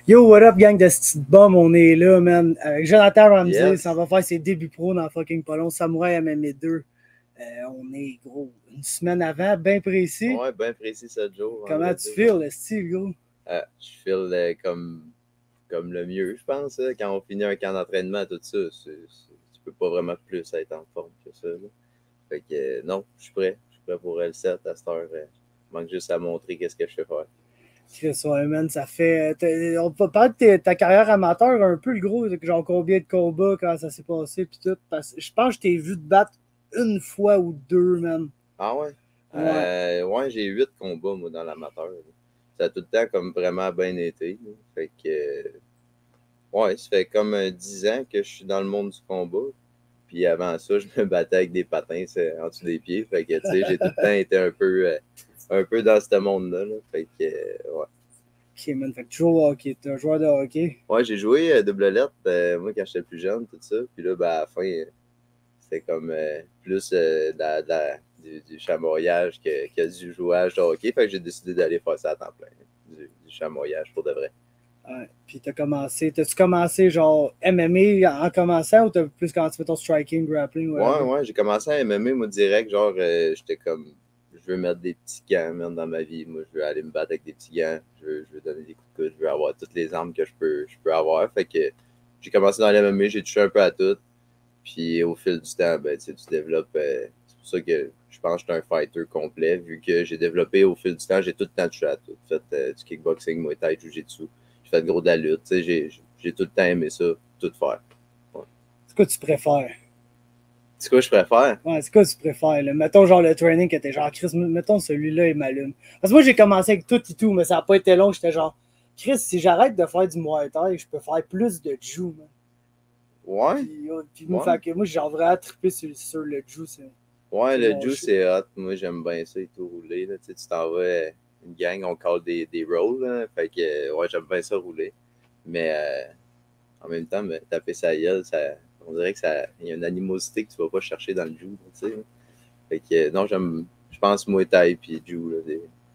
Yo, what up, gang de petite bum, on est là, man. Avec Jonathan Ramsey, Yes. ça va faire ses débuts pro dans fucking pas long. Samouraï MMA 2. On est, gros, une semaine avant, bien précis. Ouais, bien précis 7 jours. Comment tu feels, le style, gros? Je feel comme le mieux, je pense. Hein. Quand on finit un camp d'entraînement, tout ça, tu peux pas vraiment plus être en forme que ça. Là. Fait que non, je suis prêt. Je suis prêt pour le 7 à cette heure. Il manque juste à montrer qu'est-ce que je sais faire. Chris, ouais, man, ça fait. On peut parler de ta carrière amateur un peu, le gros. Genre combien de combats, quand ça s'est passé, puis tout. Parce que je pense que je t'ai vu te battre une fois ou deux, man. Ah ouais? Ouais. J'ai 8 combats, moi, dans l'amateur. Là. Ça a tout le temps comme vraiment bien été. Là. Fait que. Ouais, ça fait comme 10 ans que je suis dans le monde du combat. Puis avant ça, je me battais avec des patins en dessous des pieds. Fait que, tu sais, j'ai tout le temps été un peu dans ce monde-là. Là. Fait que, ouais. Ok, man, fait que tu joues au hockey. T'es un joueur de hockey. Ouais, j'ai joué double lettre, moi, quand j'étais plus jeune, tout ça. Puis là, ben, à la fin, c'était comme plus du chamoyage que du jouage de hockey. Fait que j'ai décidé d'aller faire ça à temps plein. Du chamoyage, pour de vrai. Ouais. Puis t'as-tu commencé genre MMA en commençant ou t'as plus quand tu fais ton striking, grappling? Ouais, j'ai commencé à MMA, moi, direct. Genre, j'étais comme, je veux mettre des petits gants, man, dans ma vie. Moi, je veux aller me battre avec des petits gants. Je veux donner des coups de coude. Je veux avoir toutes les armes que je peux avoir. Fait que j'ai commencé dans l'MMA, j'ai touché un peu à tout. Puis au fil du temps, ben, tu développes. C'est pour ça que je pense que je suis un fighter complet, vu que j'ai développé au fil du temps, j'ai tout le temps touché à tout. J'ai fait du kickboxing, muay thai, jiu-jitsu. J'ai fait gros de la lutte. J'ai tout le temps aimé ça, tout faire. Ouais. C'est quoi tu préfères? C'est quoi je préfère? Ouais, c'est quoi tu préfères? Là? Mettons genre le training que t'es genre Chris, mettons celui-là, il m'allume. Parce que moi j'ai commencé avec tout et tout, mais ça n'a pas été long. J'étais genre Chris, si j'arrête de faire du muay thai, je peux faire plus de jiu, man. Ouais. Puis moi, fait que moi j'ai genre vraiment trippé sur le jiu. Ouais, le jiu, c'est hot. Moi, j'aime bien ça et tout rouler. Là. Tu t'en vas une gang, on call des rolls. Là. Fait que, ouais, j'aime bien ça rouler. Mais en même temps, taper sa gueule, on dirait que il y a une animosité que tu vas pas chercher dans le jiu. Tu sais. Fait que, non, je pense Muay Thai et jiu, là,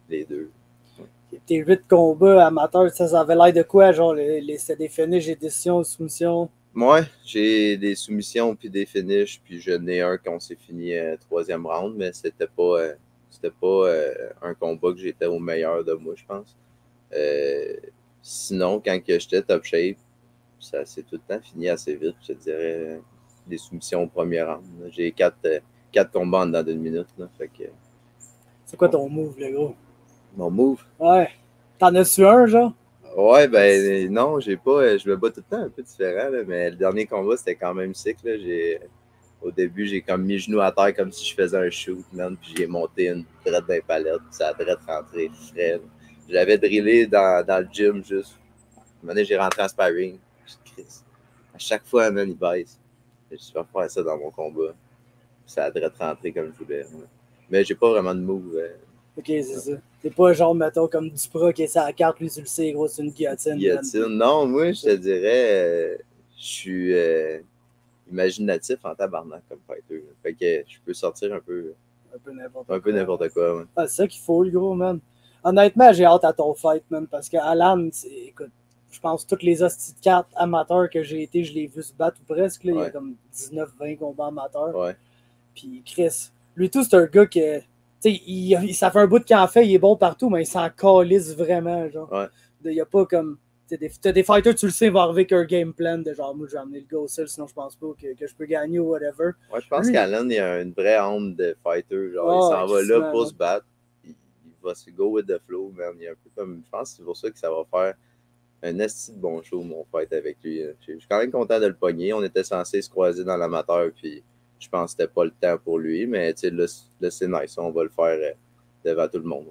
les deux. Ouais. Tes 8 combats amateurs, ça avait l'air de quoi? Genre, c'était des finishes, des décisions, soumissions? Moi, j'ai des soumissions puis des finishes, puis j'en ai un quand on s'est fini troisième round, mais c'était pas un combat que j'étais au meilleur de moi, je pense. Sinon, quand j'étais top shape, ça s'est tout le temps fini assez vite, je te dirais. Des soumissions au premier round. J'ai 4 combats en dedans d'une minute. Là, fait que, C'est quoi ton move, le gros? mon move? Ouais. T'en as-tu un, genre? Ouais, ben non, j'ai pas. Je me bats tout le temps un peu différent, là, mais le dernier combat, c'était quand même sick. Là. Au début, j'ai comme mis genoux à terre comme si je faisais un shoot, man, puis j'ai monté une drette d'un palette, puis ça a drette rentré frais. Là. Je l'avais drillé dans le gym juste. À un moment donné, j'ai rentré en sparring. À chaque fois, man, il baisse. Je suis faire faire ça dans mon combat. Puis ça a drette rentré comme je voulais. Ouais. Mais j'ai pas vraiment de move. Ok, c'est ça. C'est pas genre, mettons, comme Duprat qui est sur la carte, lui, tu le sais, gros, c'est une guillotine. Guillotine. Non, moi, je te dirais, je suis imaginatif en tabarnak comme fighter. Fait que je peux sortir un peu n'importe quoi. Ouais. Ah, c'est ça qu'il faut, le gros, man. Honnêtement, j'ai hâte à ton fight, man, parce que Alan, écoute, je pense que toutes les hosties de cartes amateurs que j'ai été, je l'ai vu se battre ou presque. Là, ouais. Il y a comme 19-20 combats amateurs. Ouais. Puis Chris, lui tout, c'est un gars que, tu sais, ça fait un bout de qu'il en fait, il est bon partout, mais il s'en calisse vraiment, genre. Ouais. Il n'y a pas comme... T'as des fighters, tu le sais, ils vont arriver avec un game plan de genre, moi, je vais amener le gars au sol, sinon je pense pas que je peux gagner ou whatever. Ouais, je pense qu'Alan, il a une vraie honte de fighter. Genre, il s'en va là pour se battre. Il va se go with the flow, man. Il est un peu comme... Je pense que c'est pour ça que ça va faire un esti de bon show, mon fight avec lui. Je suis quand même content de le pogner. On était censé se croiser dans l'amateur, puis je pense que c'était pas le temps pour lui. Mais tu sais, là c'est nice. On va le faire devant tout le monde.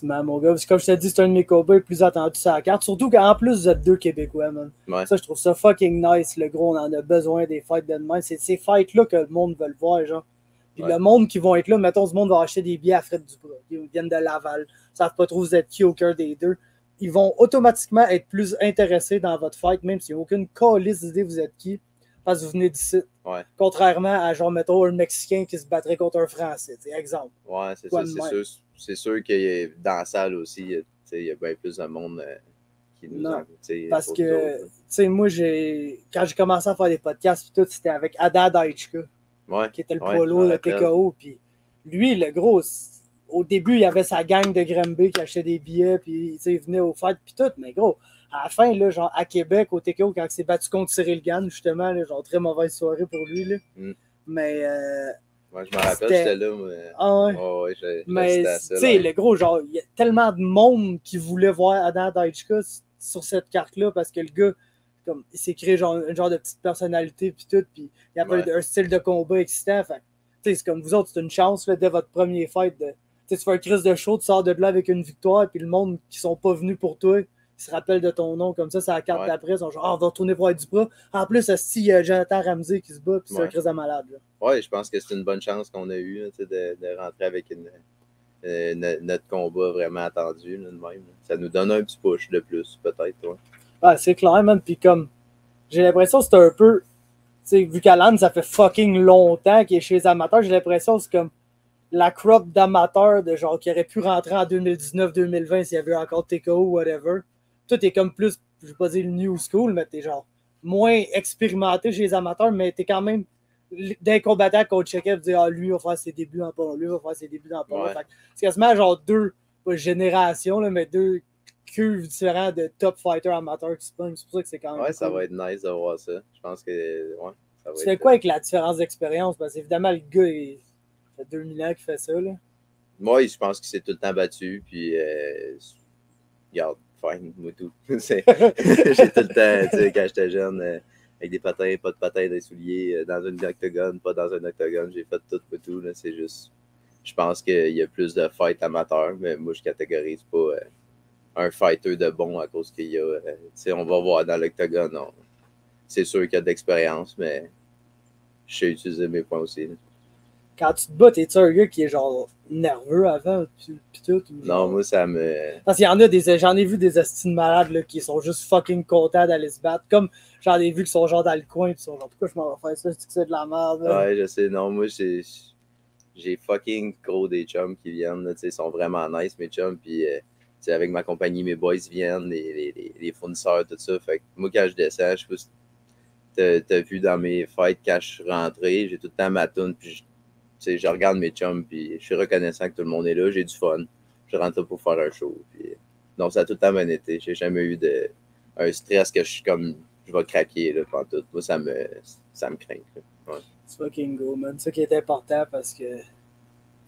Mon gars, parce que comme je t'ai dit, c'est un de mes combats les plus attendus sur la carte. Surtout qu'en plus, vous êtes deux Québécois, man. Ouais. Ça, je trouve ça fucking nice, le gros. On en a besoin des fights de demain. C'est ces fights-là que le monde veut le voir, genre. Puis le monde qui vont être là, mettons, ce monde va acheter des billets à Fred Duprat. Ils viennent de Laval. Ils savent pas trop vous êtes qui, aucun des deux. Ils vont automatiquement être plus intéressés dans votre fight, même s'il n'y a aucune calice d'idée vous êtes qui, parce que vous venez d'ici. Ouais. Contrairement à, genre, mettons, un Mexicain qui se battrait contre un Français, exemple. Ouais, c'est ça. C'est sûr que dans la salle aussi, il y a bien plus de monde qui nous Non, en, parce pour que, nous autres. tu sais, moi, quand j'ai commencé à faire des podcasts, puis tout, c'était avec Ada Daichka, Ouais, qui était le ouais, je prolo m'en de rappelle. TKO. Puis lui, le gros, au début, il avait sa gang de Granby qui achetait des billets, puis il venait aux fêtes, puis tout. Mais gros, à la fin, là, genre à Québec, au TKO, quand il s'est battu contre Cyril Gann, justement, là, genre très mauvaise soirée pour lui. Là. Mm. Mais. Ouais, je m'en rappelle, j'étais là. Moi. Ah ouais. Oh, ouais, Mais, j'assistais à tu ça. sais, Là. le gros, genre, il y a tellement de monde qui voulait voir Adam Daichka sur cette carte-là parce que le gars, comme, il s'est créé genre, un genre de petite personnalité, puis tout, puis il y a un style de combat excitant. Fait tu sais, c'est comme vous autres, c'est une chance, là, dès votre premier fight, tu fais un crise de show, tu sors de là avec une victoire, puis le monde qui sont pas venus pour toi, ils se rappellent de ton nom, comme ça, c'est la carte d'après, ils sont genre, on va retourner voir Duprat. En plus, il y a Jonathan Ramsey qui se bat, puis c'est un crise de malade. Là. Ouais, je pense que c'est une bonne chance qu'on a eue de rentrer avec notre combat vraiment attendu, là, de même. Ça nous donne un petit push de plus, peut-être. Ouais. Ah, c'est clair, man. Puis comme, j'ai l'impression que c'est un peu, tu sais, vu qu'Alan, ça fait fucking longtemps qu'il est chez les amateurs, j'ai l'impression que c'est comme la crop d'amateurs de genre qui aurait pu rentrer en 2019-2020 s'il y avait eu encore TKO ou whatever. Tout est comme plus, je vais pas dire new school, mais t'es genre moins expérimenté chez les amateurs, mais t'es quand même d'un combattant qu'on checkait et dire ah, lui va faire ses débuts en pas, lui va faire ses débuts en pas. C'est quasiment genre deux, pas générations, là, mais deux cuves différents de top fighters amateurs qui se pognent. C'est pour ça que c'est quand même. Ouais, ça va être nice de voir ça. Je pense que. Ouais, ça va tu fais quoi avec la différence d'expérience? Parce qu'évidemment, le gars, ça fait 2000 ans qu'il fait ça. Là. Moi, je pense qu'il s'est tout le temps battu. Puis, regarde, fine, moi tout. J'ai tout le temps, tu sais, quand j'étais jeune, avec des patins, pas de patins, des souliers, dans un octogone, pas dans un octogone, j'ai fait tout, tout. Là, c'est juste. Je pense qu'il y a plus de fights amateurs, mais moi, je catégorise pas un fighter de bon à cause qu'il y a. Tu sais, on va voir dans l'octogone. C'est sûr qu'il y a de l'expérience, mais je sais utiliser mes points aussi. Là. Quand tu te bats, t'es-tu un gars qui est genre nerveux avant, pis tout? Non, moi, ça me. Parce qu'il y en a j'en ai vu des estimes malades là, qui sont juste fucking contents d'aller se battre. Comme j'en ai vu qui sont genre dans le coin, pis sont genre, pourquoi je m'en vais faire ça? C'est de la merde. Là. Ouais, je sais. Non, moi, j'ai fucking gros des chums qui viennent. Là, ils sont vraiment nice, mes chums. Puis, avec ma compagnie, mes boys viennent, les fournisseurs, tout ça. Fait que moi, quand je descends, je sais pas si t'as vu dans mes fights, quand je suis rentré, j'ai tout le temps ma toune. Puis, je regarde mes chums, puis je suis reconnaissant que tout le monde est là. J'ai du fun. Je rentre là pour faire un show. Puis, donc, ça a tout le temps bien été. J'ai jamais eu un stress que je suis comme, je vais craquer, là, pendant tout. Moi, ça me craint. Ouais. C'est fucking go, man. C'est ça qui est important parce que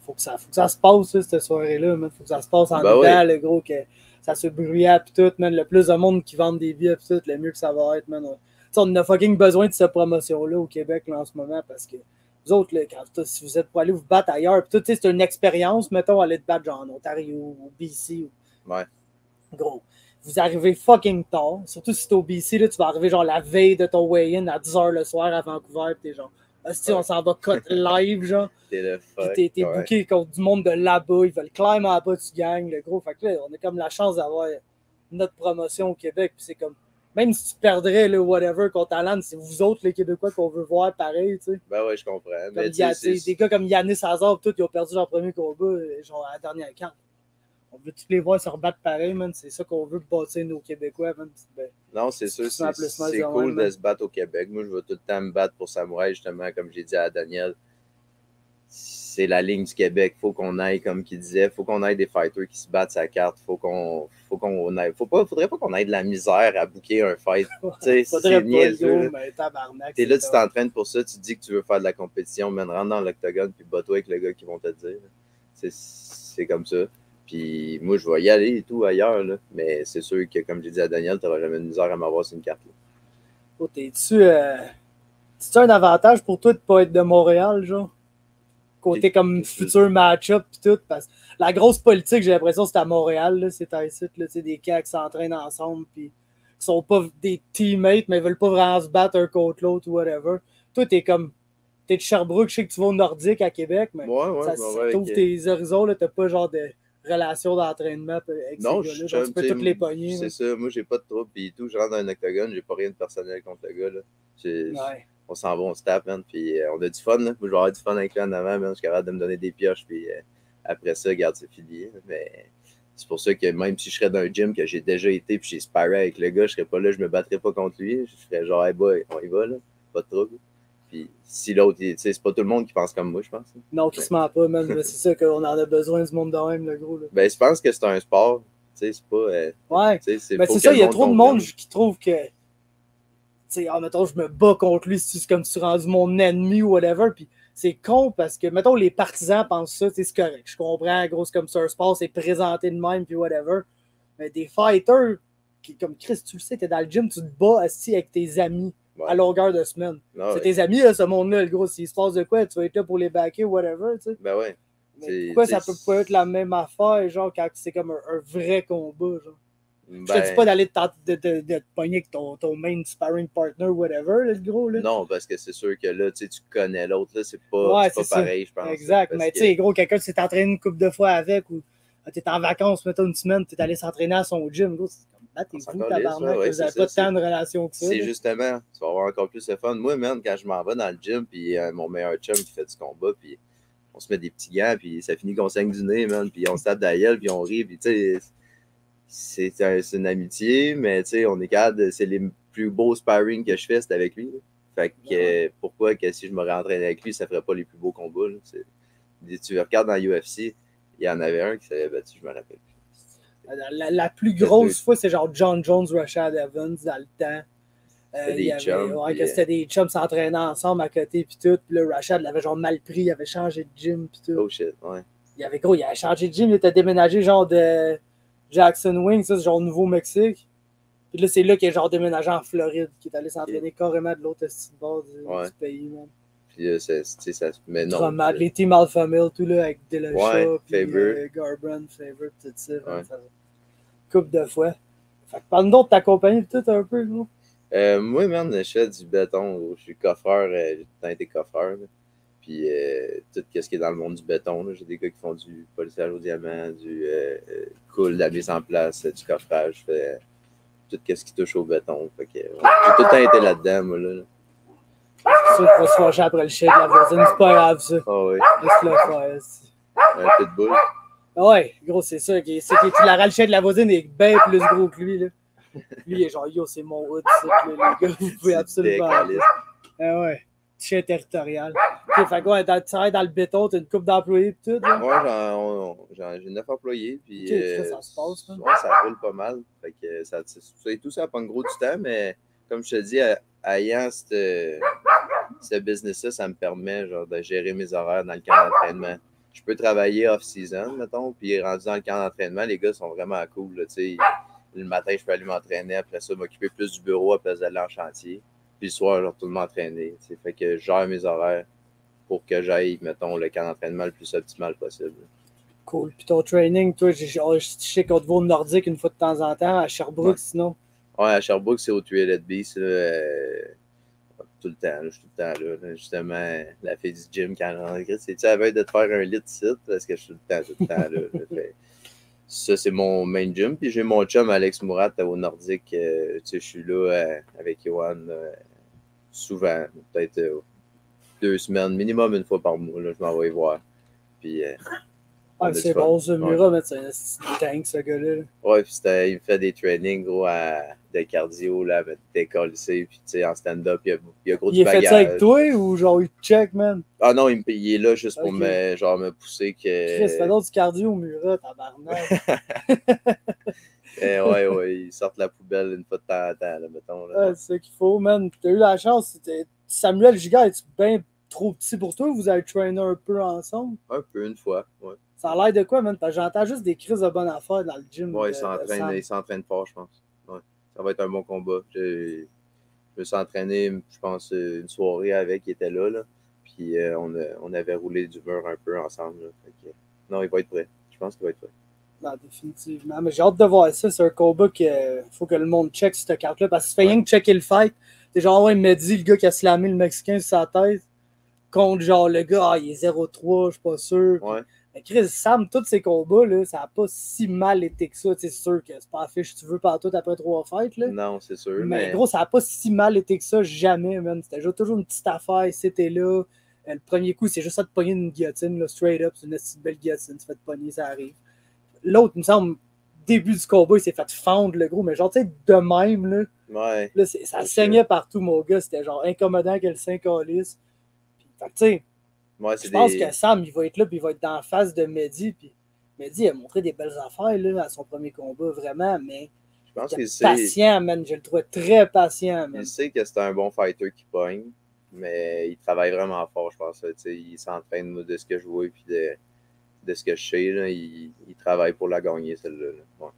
faut que ça se passe, là, cette soirée-là, man. Faut que ça se passe en dedans, ouais. le gros, que ça se bruyait, pis tout, man. Le plus de monde qui vendent des billets, pis tout, le mieux que ça va être, man. On a fucking besoin de cette promotion-là au Québec, là, en ce moment, parce que vous autres, là, si vous êtes pour aller vous battre ailleurs, pis tout, c'est une expérience, mettons, aller te battre, genre, en Ontario, ou BC, Ouais. Gros. Vous arrivez fucking tard. Surtout si t'es au BC, là, tu vas arriver genre la veille de ton weigh-in à 10h le soir à Vancouver. Pis t'es genre, on s'en va cut live, genre. T'es le fuck. Puis t'es booké contre du monde de là-bas. Ils veulent climb en bas, tu gagnes, le gros. Fait que là, on a comme la chance d'avoir notre promotion au Québec. Puis c'est comme, même si tu perdrais, le whatever, contre Alan, c'est vous autres, les Québécois, qu'on veut voir pareil, tu sais. Ben ouais, je comprends. Mais des gars comme Yannis Hazard, tout, ils ont perdu leur premier combat, genre à la dernière carte. On veut tous les voir se rebattre pareil, man. C'est ça qu'on veut bâtir nos Québécois, man. Ben, non, c'est sûr, c'est cool de se battre au Québec. Moi, je vais tout le temps me battre pour Samouraï, justement, comme j'ai dit à Daniel. C'est la ligne du Québec. Faut qu'on aille, comme qu'il disait, faut qu'on aille des fighters qui se battent sa carte. Faudrait pas qu'on aille de la misère à booker un fight. C'est niaiseux. T'es là, tu t'entraînes pour ça, tu dis que tu veux faire de la compétition, mais rentre dans l'octogone puis bats-toi avec le gars qui vont te dire. C'est comme ça. Puis moi, je vais y aller et tout ailleurs, là. Mais c'est sûr que, comme j'ai dit à Daniel, tu n'auras jamais de misère à m'avoir sur une carte. Oh, t'es-tu un avantage pour toi de ne pas être de Montréal, genre? Côté comme futur match-up et tout. Parce que la grosse politique, j'ai l'impression, c'est à Montréal, là, c'est un site, là, des gars qui s'entraînent ensemble puis qui sont pas des teammates, mais ils veulent pas vraiment se battre un contre l'autre ou whatever. Toi, t'es de Sherbrooke, je sais que tu vas au Nordique à Québec, mais ça t'ouvre tes horizons, là, t'as pas genre de relation d'entraînement avec non, ces gars-là. Genre, tu peux toutes les pogner. C'est ça, moi j'ai pas de trouble et tout. Je rentre dans un octogone, j'ai pas rien de personnel contre le gars. Là. On s'en va, on se tape, man, puis on a du fun. Là. Moi, je vais avoir du fun avec lui en avant, man. Je suis capable de me donner des pioches, puis après ça, regarde, c'est fini. Mais C'est pour ça que même si je serais dans un gym que j'ai déjà été puis j'ai sparé avec le gars, je serais pas là, je me battrais pas contre lui. Je serais genre, hey boy, on y va, là, pas de trouble. Puis si l'autre, tu sais, c'est pas tout le monde qui pense comme moi, je pense. Non, qui se ment pas, man. C'est ça qu'on en a besoin du monde de même, le gros. Là. Ben, je pense que c'est un sport. Tu sais, c'est pas. Ouais. Mais c'est ça, il y a trop de monde qui trouve que. Tu sais, mettons, je me bats contre lui, c'est comme si tu es rendu mon ennemi ou whatever. Puis c'est con parce que, mettons, les partisans pensent ça, c'est correct. Je comprends, gros, c'est comme ça, un sport, c'est présenté de même, puis whatever. Mais des fighters, qui, comme Chris, tu le sais, t'es dans le gym, tu te bats assis avec tes amis à longueur de semaine. C'est tes amis, là, ce monde-là, le gros. S'il se passe de quoi, tu vas être là pour les backer ou whatever, tu sais. Ben ouais. Mais pourquoi ça peut pas être la même affaire, genre, quand c'est comme un vrai combat, genre? Je te dis pas d'aller te pogner avec ton main sparring partner ou whatever, là, le gros. Là. Non, parce que c'est sûr que là, tu connais l'autre, là, c'est pas pareil, je pense. Exact, mais tu sais, gros, quelqu'un s'est entraîné une couple de fois avec ou t'es en vacances, mettons une semaine, t'es allé s'entraîner à son gym, gros, c'est comme, battez-vous, tabarnak, vous avez pas tant de relation que ça. C'est justement, tu vas avoir encore plus de fun. Moi, même, quand je m'en vais dans le gym, puis mon meilleur chum qui fait du combat, puis on se met des petits gants, puis ça finit qu'on saigne du nez, man, puis on se tape de la gueule, puis on rit, puis tu sais, c'est une amitié, mais tu sais, on est capable, c'est les plus beaux sparring que je fais, c'est avec lui. Là. Fait que pourquoi que si je m'aurais entraîné avec lui, ça ferait pas les plus beaux combats. Là. Tu regardes dans l'UFC, il y en avait un qui s'avait battu, je me rappelle plus. La plus grosse fois, c'est genre John Jones, Rashad Evans dans le temps. C'était des chums s'entraînaient ensemble à côté puis tout. Puis là, Rashad l'avait genre mal pris, il avait changé de gym puis tout. Oh shit, ouais. Il avait changé de gym, il était déménagé genre de Jackson Wing, ça c'est genre Nouveau-Mexique. Puis là, c'est là qu'il est genre déménagé en Floride, qui est allé s'entraîner carrément de l'autre bord du pays, même. Puis ça mais non. Dromad, les teams Alpha Male, tout là, avec Dillashaw, puis Garbrandt, Favorite, tout ça. Couple de fois. Fait que parle-nous de ta compagnie, tout un peu, gros. Moi, man, je fais du béton, gros. Je suis coffreur, j'ai tout le temps été coffreur. Là. Puis tout ce qui est dans le monde du béton, j'ai des gars qui font du polissage au diamant, du cool, de la mise en place, du coffrage, je fais tout ce qui touche au béton. Fait que, j'ai tout le temps été là-dedans, moi, là. C'est sûr qu'il faut se fâcher après le chien de la voisine, c'est pas grave, ça. Ah oui. Laisse-le faire, un pitbull. Ouais, gros, c'est ça. C'est que tu la ralchais de la voisine est bien plus gros que lui, là. Lui, il est genre, yo, c'est mon hood, ça, les gars, vous pouvez absolument. Ah ouais. Chien territorial. Okay, fait quoi, tu travailles dans le béton, tu as une couple d'employés et tout, là? Ouais, j'ai 9 employés, puis ça se passe, hein? Ouais, ça roule pas mal. Fait que tout ça prend gros du temps, mais comme je te dis, ayant ce business-là, ça me permet genre, de gérer mes horaires dans le camp d'entraînement. Je peux travailler off-season, mettons, puis rendu dans le camp d'entraînement, les gars sont vraiment cool. Là, le matin, je peux aller m'entraîner, après ça, m'occuper plus du bureau à place d'aller en chantier. Puis le soir, je retourne m'entraîner. Fait que je gère mes horaires pour que j'aille, mettons, le camp d'entraînement le plus optimal possible. Cool. Puis ton training, toi, je sais qu'on te voit au Nordique une fois de temps en temps, à Sherbrooke, sinon. Ouais, à Sherbrooke, c'est au Tuilet Beast. Tout le temps, je suis tout le temps là. Justement, la fille du gym, quand elle rentre, c'est-tu à veille de te faire un lit site? Parce que je suis tout le temps là. Ça, c'est mon main gym. Puis j'ai mon chum Alex Mourat au Nordique. Je suis là avec Johan souvent, peut-être 2 semaines, minimum une fois par mois. Là, je m'en vais voir. Puis, c'est bon, ce Murat, mais c'est un tank, ce gars-là. Ouais, puis il me fait des trainings gros de cardio, là, avec des colissés, puis tu sais, en stand-up, il y a gros du bagage. Il est fait ça avec toi ou genre il te check, man? Ah non, il est là juste pour me pousser que. Chris, fais donc du cardio au Murat, tabarnak. Ouais, ils sortent la poubelle une fois de temps en temps, là, mettons. Là. Ouais, c'est ça qu'il faut, man. T'as eu la chance, Samuel Giga, es-tu bien trop petit pour toi ou vous avez traîné un peu ensemble? Un peu, une fois, ouais. Ça a l'air de quoi, man? Parce que j'entends juste des crises de bonne affaire dans le gym. Ouais, il s'entraîne fort, je pense. Ouais. Ça va être un bon combat. Je me suis entraîné, je pense, une soirée avec, il était là. Puis on avait roulé du mur un peu ensemble. Là. Fait que, non, il va être prêt. Je pense qu'il va être prêt. Non, définitivement. Mais j'ai hâte de voir ça. C'est un combat qu'il faut que le monde check cette carte-là. Parce que si tu fais rien que checker le fight, t'es genre, ouais, Mehdi, le gars qui a slamé le Mexicain sur sa tête, contre genre le gars, il est 0-3, je suis pas sûr. Ouais. Mais Chris, Sam, tous ces combats, là, ça n'a pas si mal été que ça. C'est sûr que c'est pas affiche tu veux pas tout après 3 fights. Là. Non, c'est sûr. Mais gros, ça n'a pas si mal été que ça, jamais, man. C'était toujours une petite affaire, c'était là. Le premier coup, c'est juste ça de pogner une guillotine, là, straight up. C'est une petite belle guillotine, tu fais te pogner, ça arrive. L'autre, il me semble, début du combat, il s'est fait fendre le gros, mais genre, tu sais, de même, là. Ouais. Là, ça saignait partout, mon gars. C'était genre incommodant que le sein calisse. Fait que, tu sais, je pense que Sam, il va être là, puis il va être dans la face de Mehdi. Puis Mehdi a montré des belles affaires là, à son premier combat, vraiment, mais je pense il était patient, man. Je le trouvais très patient, man. Il sait que c'est un bon fighter qui pogne, mais il travaille vraiment fort, je pense. Il s'entraîne de ce que je vois, puis de ce que je sais. Là, il travaille pour la gagner, celle-là. Ouais.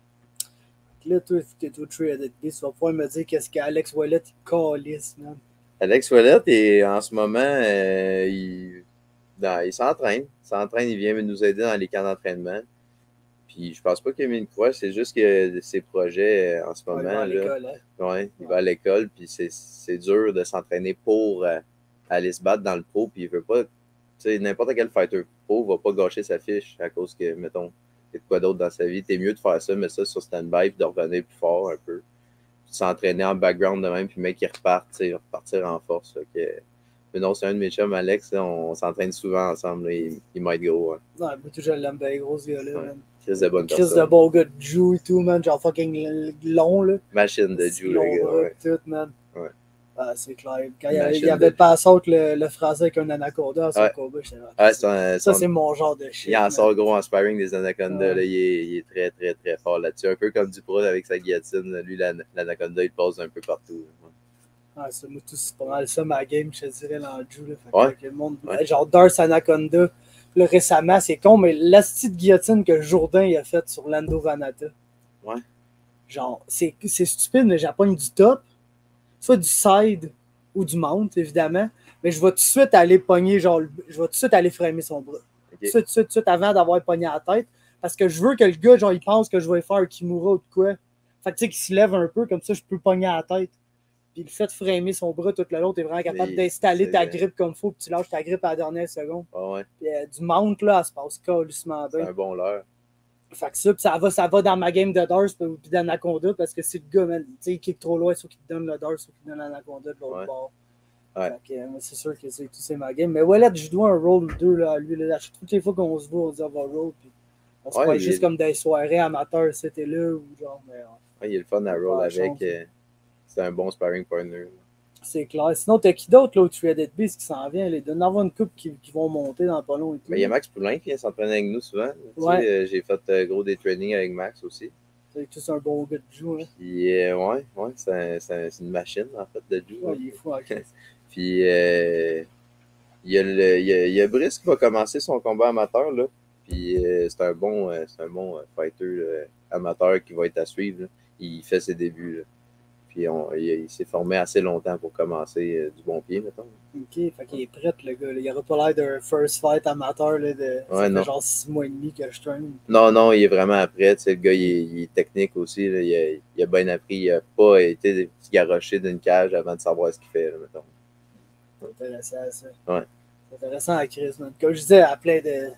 Là, toi, t'es tout traded. Tu vas pouvoir me dire qu'est-ce qu'Alex Ouellet calisse, man. Alex Ouellet, et en ce moment, il s'entraîne. Il vient nous aider dans les camps d'entraînement. Puis je pense pas qu'il a mis une croix, c'est juste que ses projets en ce moment. Il va à l'école. Il va à l'école, puis c'est dur de s'entraîner pour aller se battre dans le pro, puis il veut pas. Tu sais, n'importe quel fighter pro va pas gâcher sa fiche à cause que, mettons, il y a de quoi d'autre dans sa vie. T'es mieux de faire ça, mais ça sur stand-by, puis de revenir plus fort un peu. Puis de s'entraîner en background de même, puis mec, il repart, repartir en force. Mais non, c'est un de mes chums, Alex, là, on s'entraîne souvent ensemble. Là, il m'aide gros. Hein. Non, moi, je l'aime bien gros, ce gars-là, man. Chris de bonne personne. Chris de bon gars de Jew et tout, man. Genre fucking long, là. Machine de Jew, le gars. Ouais. Tout, man. Ouais. Ah, c'est clair. Quand il avait pas sorte le français avec un anaconda à son combat, j'étais là. Ça, c'est mon genre de shit. Il en sort gros en sparring des anacondas. Là, il est très, très, très fort là-dessus. Un peu comme Duprat avec sa guillotine. Lui, l'anaconda, il passe un peu partout. Ah, c'est pas mal ça, ma game, je te dirais, dans le Jew. Le monde, genre Darce Anaconda. Là, récemment, c'est con, mais la petite guillotine que Jourdain il a faite sur Lando Vannata. Ouais. Genre, c'est stupide, mais j'appogne du top, soit du side ou du mount, évidemment. Mais je vais tout de suite aller pogner, genre, je vais tout de suite aller framer son bras. Okay. Tout de suite, avant d'avoir pogné la tête. Parce que je veux que le gars, genre, il pense que je vais faire un Kimura ou de quoi. Fait que tu sais, qu'il se lève un peu, comme ça, je peux pogner à la tête. Puis le fait de framer son bras tout le long, tu es vraiment capable d'installer ta grippe comme il faut, puis tu lâches ta grippe à la dernière seconde. Ah ouais. Puis, du mount, là, elle se passe calissement bien. C'est un bon leurre. Fait que ça va dans ma game de Darce puis d'Anaconda, parce que c'est le gars, man, tu sais, il kick trop loin, soit qu'il te donne le Darce, soit qu'il te donne l'Anaconda de l'autre bord. Ouais. Fait que c'est sûr que c'est ma game. Mais Ouellet, je dois un roll ou deux là, à lui. Là, toutes les fois qu'on se voit, on se dit on va roll. Puis on se voit juste comme des soirées amateurs, c'était là, ou genre. Mais, il est le fun à roll avec. C'est un bon sparring partner. C'est clair. Sinon, t'as qui d'autre, là, au Threaded Beast qui s'en vient? Il doit y en avoir une couple qui vont monter dans pas long et tout. Mais il y a Max Poulain qui vient s'entraîner avec nous souvent. Ouais. J'ai fait gros des trainings avec Max aussi. C'est tous un bon gars de Jew, hein? Puis, ouais, c'est une machine, en fait, de Jew. Ouais, il est fou, en fait. Puis, il y a Brice qui va commencer son combat amateur, là. Puis, c'est un bon fighter amateur qui va être à suivre, là. Il fait ses débuts, là. Puis il s'est formé assez longtemps pour commencer du bon pied, mettons. OK, fait qu'il est prêt, le gars. Là. Il n'aura pas l'air d'un first fight amateur là, ça fait genre 6 mois et demi que je traîne. Non, il est vraiment prêt. Le gars, il est technique aussi. Là. Il a bien appris. Il n'a pas été garoché d'une cage avant de savoir ce qu'il fait, là, mettons. C'est intéressant, ça. Ouais. C'est intéressant à Chris, man. Comme je disais, à plein de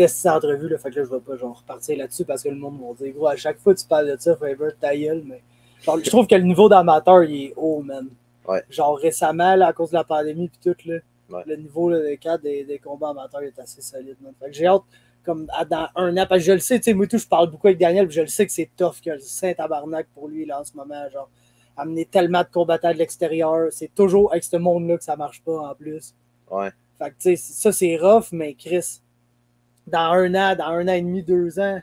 ces entrevues, là, fait que là, je ne vais pas genre, repartir là-dessus parce que le monde va dire, gros, à chaque fois que tu parles de ça, Faber, ta gueule, mais genre, je trouve que le niveau d'amateur, il est haut, man. Ouais. Genre, récemment, là, à cause de la pandémie puis tout, là, ouais. Le niveau là, des combats amateurs est assez solide, man. Fait que j'ai hâte, comme dans un an, parce que je le sais, tu sais, moi, tout, je parle beaucoup avec Daniel, puis je le sais que c'est tough, que le Saint-Tabarnak pour lui, là, en ce moment, genre, amener tellement de combattants de l'extérieur, c'est toujours avec ce monde-là que ça marche pas, en plus. Ouais. Fait que, tu sais, ça, c'est rough, mais Chris, dans un an et demi, 2 ans,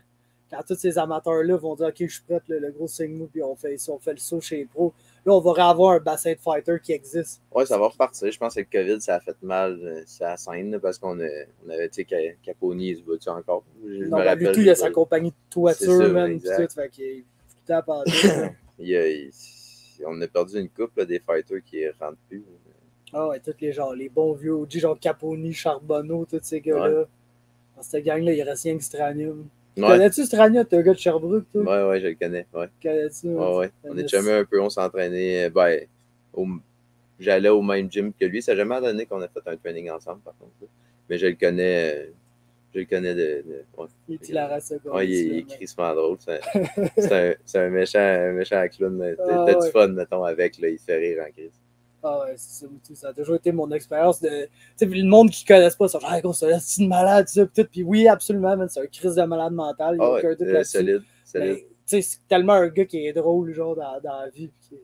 quand tous ces amateurs-là vont dire « OK, je suis prêt, le gros signe-nous, puis on fait le saut chez les pros », là, on va réavoir un bassin de fighter qui existe. Oui, ça va repartir. Je pense que le COVID, ça a fait mal sur la scène, là, parce qu'on avait, tu sais, Caponi, il se bat-tu encore? Je non, me rappelle, lui, il a sa compagnie de toiture, même, puis tout, fait qu'il est tout à part. On a perdu une coupe là, des fighters qui ne rentrent plus. Ah ouais, tous les bons vieux OG, genre Caponi, Charbonneau, tous ces gars-là. Ouais. Dans cette gang-là, il reste rien que Stranium. Ouais. Connais-tu Stranium? T'es un gars de Sherbrooke, toi? Ouais, je le connais. Ouais. Connais-tu? Ouais. On est jamais un peu, on s'entraînait. J'allais au même gym que lui. Ça n'a jamais donné qu'on a fait un training ensemble, par contre. Mais je le connais. Ouais. Il est hilarant, ça. Ouais, il est crissement drôle. C'est un méchant clown. T'as du fun, mettons, avec. Là, il fait rire en crise. Ah ouais, c'est ça, tout. Ça a toujours été mon expérience de. Tu sais, puis le monde qui ne connaisse pas, ça fait, gros, c'est un malade, ça, puis tout. Puis oui, absolument, man, c'est un crise de malade mental, il n'y a Ah aucun ouais, doute là-dessus. solide, Mais, solide. tu sais, c'est tellement un gars qui est drôle, genre, dans la vie, puis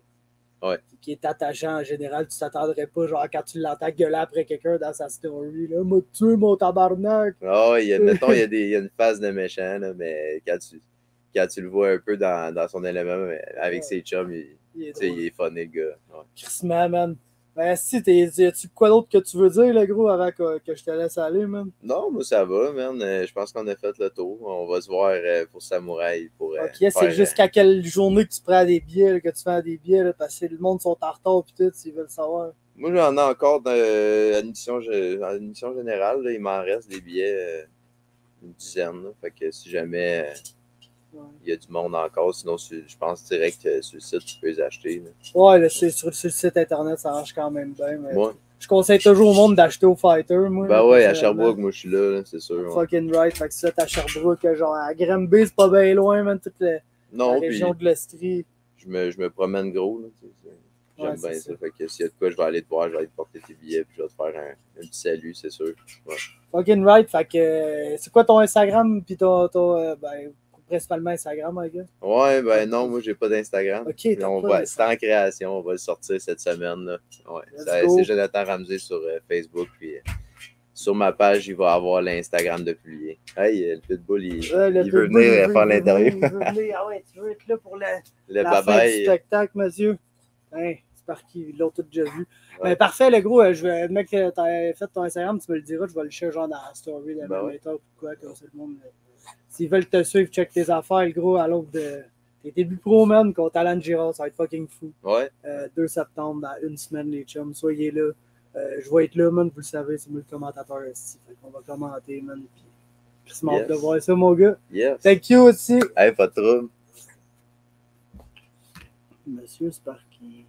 Ouais. qui est attachant en général. Tu t'attendrais pas, genre, quand tu l'entends gueuler après quelqu'un dans sa story, là, m'a tué mon tabarnak. Ah ouais, mettons, il y a une phase de méchant, là, mais quand tu le vois un peu dans son élément, mais avec ses chums, il est funny, le gars. Ouais. Crissement, man. Ben, si, y-tu quoi d'autre que tu veux dire, le gros, avant que je te laisse aller, man? Non, moi, ça va, man. Je pense qu'on a fait le tour. On va se voir pour Samouraï. Pour, Ok, faire, c'est jusqu'à quelle journée que tu prends des billets, là, que tu fais des billets, là, parce que le monde sont en retard pis tout, s'ils veulent savoir. Moi, j'en ai encore admission générale. Là, il m'en reste des billets, une dizaine. Là. Fait que si jamais il y a du monde encore, sinon je pense direct que sur le site, tu peux les acheter. Là. Ouais, là, sur le site internet, ça marche quand même bien. Mais ouais. Je conseille toujours au monde d'acheter au Fighter, moi. Ben ouais, à Sherbrooke, moi je suis là, c'est sûr. Fucking right. Fait que ça, t'as Sherbrooke, genre à Granby, c'est pas bien loin, man, toute la région de l'Estrie. Je me promène gros, là. J'aime bien ça. Fait que s'il y a de quoi, je vais aller te voir, je vais aller te porter tes billets, puis je vais te faire un petit salut, c'est sûr. Ouais. Fucking right. Fait que c'est quoi ton Instagram, puis ton ben, principalement Instagram, my gars? Ouais, ben non, moi j'ai pas d'Instagram. Ok, c'est en création, on va le sortir cette semaine. Là. Ouais. C'est Jonathan Ramsey sur Facebook. Puis sur ma page, il va avoir l'Instagram de Pulier. Hey, le Pitbull, il veut venir faire l'interview. Ah ouais, tu veux être là pour le la fin du spectacle, monsieur. Hein, c'est par qui? Ils l'ont tous déjà vu. Ouais. Ben, parfait, le gros. Le mec, t'as fait ton Instagram, tu me le diras, je vais le chercher genre dans la story, la même étape ou quoi, comme ça, le monde. S'ils veulent te suivre, check tes affaires, le gros, à l'autre de tes débuts pro, man, contre Alan Girard, ça va être fucking fou. Ouais. 2 septembre, dans une semaine, les chums, soyez là. Je vais être là, man, vous le savez, c'est moi le commentateur ici. Fait qu'on va commenter, man. Puis, c'est marrant de voir ça, mon gars. Yes. Thank you aussi. Hey, pas de trouble. Monsieur, c'est par qui?